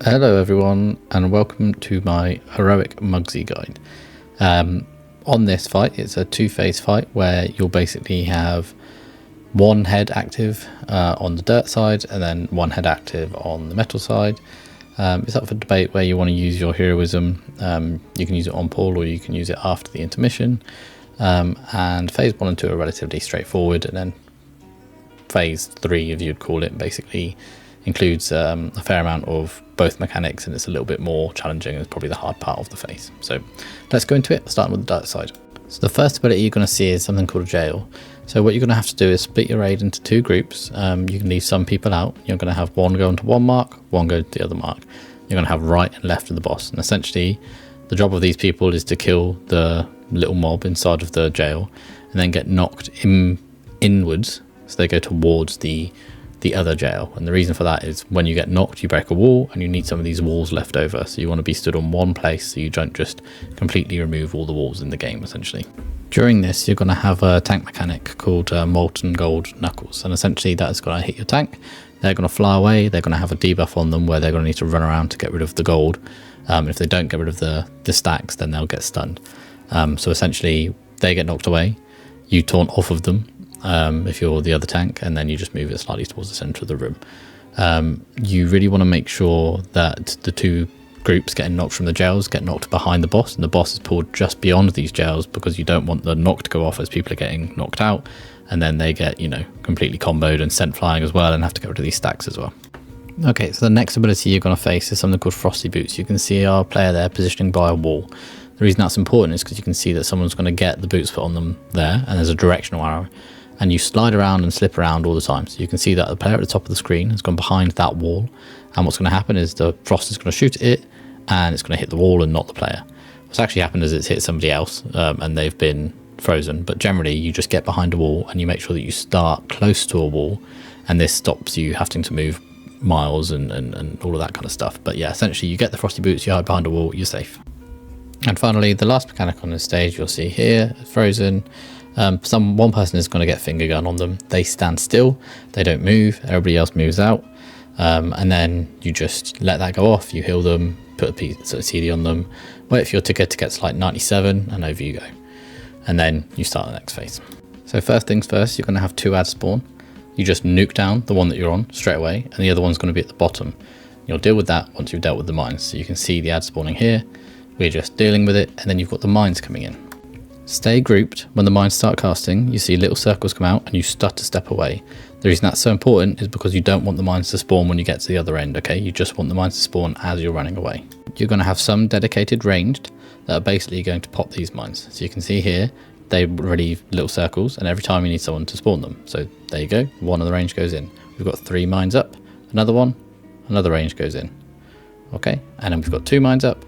Hello everyone, and welcome to my heroic MugZee guide. On this fight, it's a two-phase fight where you'll basically have one head active on the dirt side and then one head active on the metal side. It's up for debate where you want to use your heroism. You can use it on Paul or you can use it after the intermission. And phase 1 and 2 are relatively straightforward, and then phase 3, if you'd call it, basically includes a fair amount of both mechanics, and it's a little bit more challenging. It's probably the hard part of the phase. So let's go into it, starting with the dirt side. So the first ability you're going to see is something called jail. So what you're going to have to do is split your raid into two groups. You can leave some people out. You're going to have one go into one mark, one go to the other mark. You're going to have right and left of the boss, and essentially the job of these people is to kill the little mob inside of the jail and then get knocked inwards, so they go towards the other jail. And the reason for that is when you get knocked, you break a wall, and you need some of these walls left over. So you want to be stood on one place so you don't just completely remove all the walls in the game, essentially. During this, you're going to have a tank mechanic called Molten Gold Knuckles, and essentially that's going to hit your tank. They're going to fly away. They're going to have a debuff on them where they're going to need to run around to get rid of the gold. If they don't get rid of the stacks, then they'll get stunned. So essentially they get knocked away, you taunt off of them if you're the other tank, and then you just move it slightly towards the center of the room. You really want to make sure that the two groups getting knocked from the jails get knocked behind the boss, and the boss is pulled just beyond these jails, because you don't want the knock to go off as people are getting knocked out, and then they get, completely comboed and sent flying as well and have to get rid of these stacks as well. Okay, so the next ability you're going to face is something called Frosty Boots. You can see our player there positioning by a wall. The reason that's important is because you can see that someone's going to get the boots put on them there, and there's a directional arrow, and you slide around and slip around all the time. So you can see that the player at the top of the screen has gone behind that wall, and what's going to happen is the frost is going to shoot at it, and it's going to hit the wall and not the player. What's actually happened is it's hit somebody else, and they've been frozen. But generally you just get behind a wall and you make sure that you start close to a wall, and this stops you having to move miles and all of that kind of stuff. But yeah, essentially you get the Frosty Boots, you hide behind a wall, you're safe. And finally, the last mechanic on this stage you'll see here, frozen. One person is going to get finger gun on them. They stand still, they don't move, everybody else moves out, and then you just let that go off. You heal them, put a piece of CD on them, wait for your ticker to get to like 97, and over you go. And then you start the next phase. So first things first, you're going to have two ads spawn. You just nuke down the one that you're on straight away, and the other one's going to be at the bottom. You'll deal with that once you've dealt with the mines. So you can see the ad spawning here. We're just dealing with it, and then you've got the mines coming in. Stay grouped. When the mines start casting, you see little circles come out and you start to step away. The reason that's so important is because you don't want the mines to spawn when you get to the other end, okay? You just want the mines to spawn as you're running away. You're going to have some dedicated ranged that are basically going to pop these mines. So you can see here, they relieve little circles, and every time you need someone to spawn them. So there you go, one of the range goes in. We've got 3 mines up, another one, another range goes in. Okay, and then we've got 2 mines up.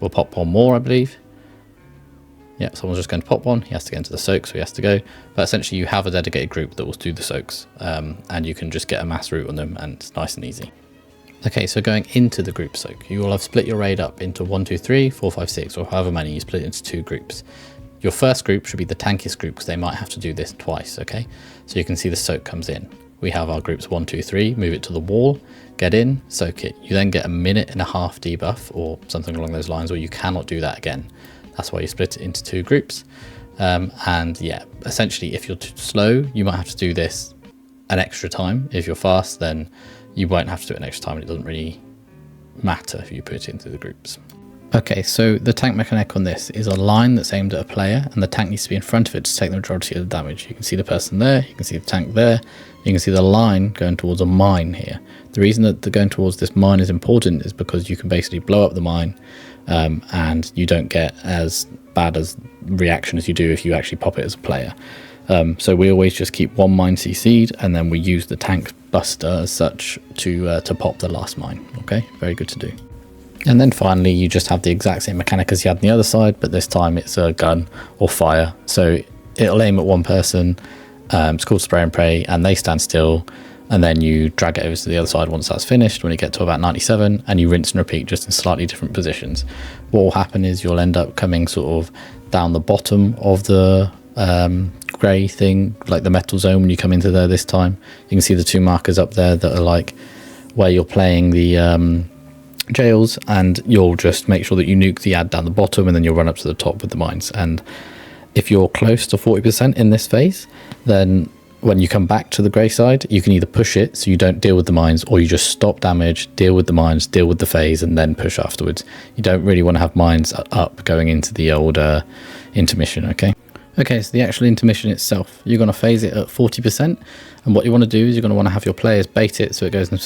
We'll pop one more, I believe. Yeah, someone's just going to pop one. He has to get into the soak, so he has to go. But essentially you have a dedicated group that will do the soaks, and you can just get a mass route on them, and it's nice and easy. Okay, so going into the group soak, you will have split your raid up into 1, 2, 3, 4, 5, 6, or however many. You split it into 2 groups. Your first group should be the tankiest group, because they might have to do this twice, okay? So you can see the soak comes in. We have our groups 1, 2, 3, move it to the wall, get in, soak it. You then get a 1.5 minute debuff or something along those lines, or you cannot do that again. That's why you split it into 2 groups. And yeah, essentially if you're too slow, you might have to do this an extra time. If you're fast, then you won't have to do it an extra time. It doesn't really matter if you put it into the groups. Okay, so the tank mechanic on this is a line that's aimed at a player, and the tank needs to be in front of it to take the majority of the damage. You can see the person there, you can see the tank there, you can see the line going towards a mine here. The reason that the going towards this mine is important is because you can basically blow up the mine, and you don't get as bad as reaction as you do if you actually pop it as a player. So we always just keep one mine CC'd, and then we use the tank buster as such to pop the last mine. Okay, very good to do. And then finally you just have the exact same mechanic as you had on the other side, but this time it's a gun or fire. So it'll aim at one person, it's called spray and pray, and they stand still, and then you drag it over to the other side once that's finished when you get to about 97, and you rinse and repeat just in slightly different positions. What will happen is you'll end up coming sort of down the bottom of the grey thing, like the metal zone when you come into there this time. You can see the 2 markers up there that are like where you're playing the jails, and you'll just make sure that you nuke the ad down the bottom, and then you'll run up to the top with the mines. And if you're close to 40% in this phase, then when you come back to the grey side, you can either push it so you don't deal with the mines, or you just stop damage, deal with the mines, deal with the phase, and then push afterwards. You don't really want to have mines up going into the old intermission, okay? Okay, so the actual intermission itself, you're going to phase it at 40%, and what you want to do is you're going to want to have your players bait it so it goes in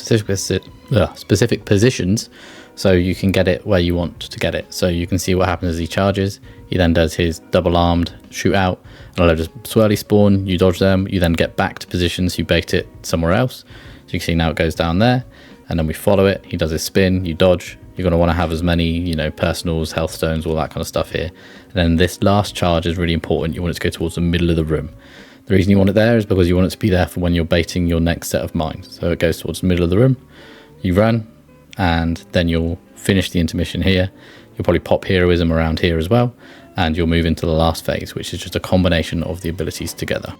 specific positions, so you can get it where you want to get it. So you can see what happens as he charges. He then does his double armed shoot out, and a load of swirly spawn, you dodge them, you then get back to positions, you bait it somewhere else. So you can see now it goes down there, and then we follow it, he does his spin, you dodge. You're going to want to have as many, you know, personals, health stones, all that kind of stuff here. And then this last charge is really important. You want it to go towards the middle of the room. The reason you want it there is because you want it to be there for when you're baiting your next set of mines. So it goes towards the middle of the room, you run, and then you'll finish the intermission here. You'll probably pop heroism around here as well, and you'll move into the last phase, which is just a combination of the abilities together.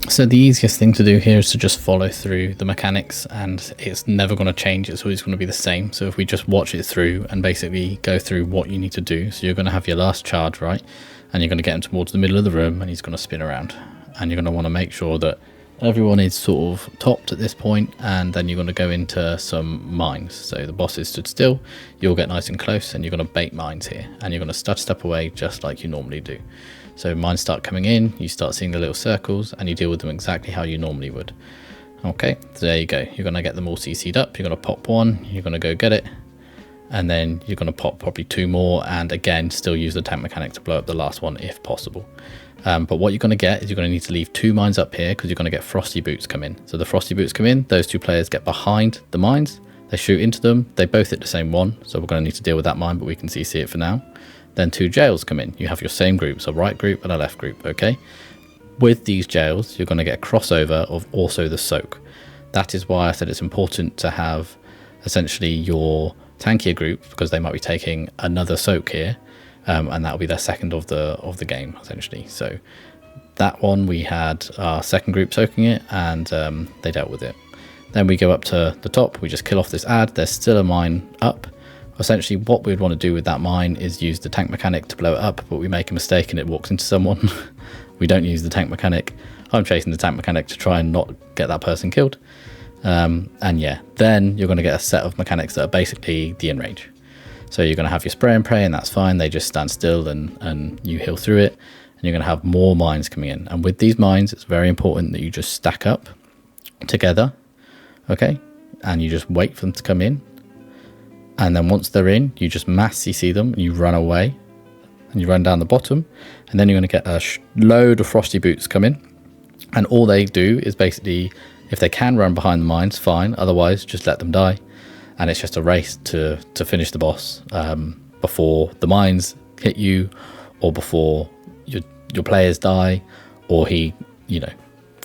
So the easiest thing to do here is to just follow through the mechanics, and it's never going to change. It's always going to be the same. So if we just watch it through and basically go through what you need to do. So you're going to have your last charge, right? And you're going to get him towards the middle of the room, and he's going to spin around. And you're going to want to make sure that everyone is sort of topped at this point, and then you're going to go into some mines. So the boss is stood still, you'll get nice and close, and you're going to bait mines here. And you're going to step away just like you normally do. So mines start coming in, you start seeing the little circles, and you deal with them exactly how you normally would. Okay, so there you go. You're going to get them all CC'd up, you're going to pop one, you're going to go get it, and then you're going to pop probably two more, and again, still use the tank mechanic to blow up the last one if possible. But what you're going to get is you're going to need to leave two mines up here, because you're going to get frosty boots come in. So the frosty boots come in, those two players get behind the mines, they shoot into them, they both hit the same one, so we're going to need to deal with that mine, but we can CC it for now. Then two jails come in. You have your same groups, a right group and a left group, okay? With these jails, you're going to get a crossover of also the soak. That is why I said it's important to have essentially your tankier group, because they might be taking another soak here, and that'll be their second of the game, essentially. So that one, we had our second group soaking it, and they dealt with it. Then we go up to the top, we just kill off this ad. There's still a mine up. Essentially, what we'd want to do with that mine is use the tank mechanic to blow it up, but we make a mistake and it walks into someone. We don't use the tank mechanic. I'm chasing the tank mechanic to try and not get that person killed. And yeah, then you're going to get a set of mechanics that are basically the in-range. So you're going to have your spray and pray, and that's fine. They just stand still and you heal through it. And you're going to have more mines coming in. And with these mines, it's very important that you just stack up together, okay? And you just wait for them to come in. And then once they're in, you just mass CC them, and you run away, and you run down the bottom, and then you're going to get a load of frosty boots come in, and all they do is basically, if they can run behind the mines, fine, otherwise just let them die, and it's just a race to finish the boss before the mines hit you, or before your players die, or he, you know,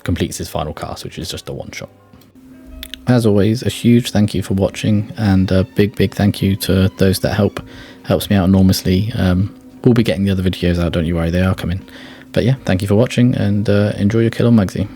completes his final cast, which is just a one shot. As always, a huge thank you for watching, and a big thank you to those that helps me out enormously. We'll be getting the other videos out, don't you worry, they are coming. But yeah, thank you for watching, and enjoy your kill on MugZee.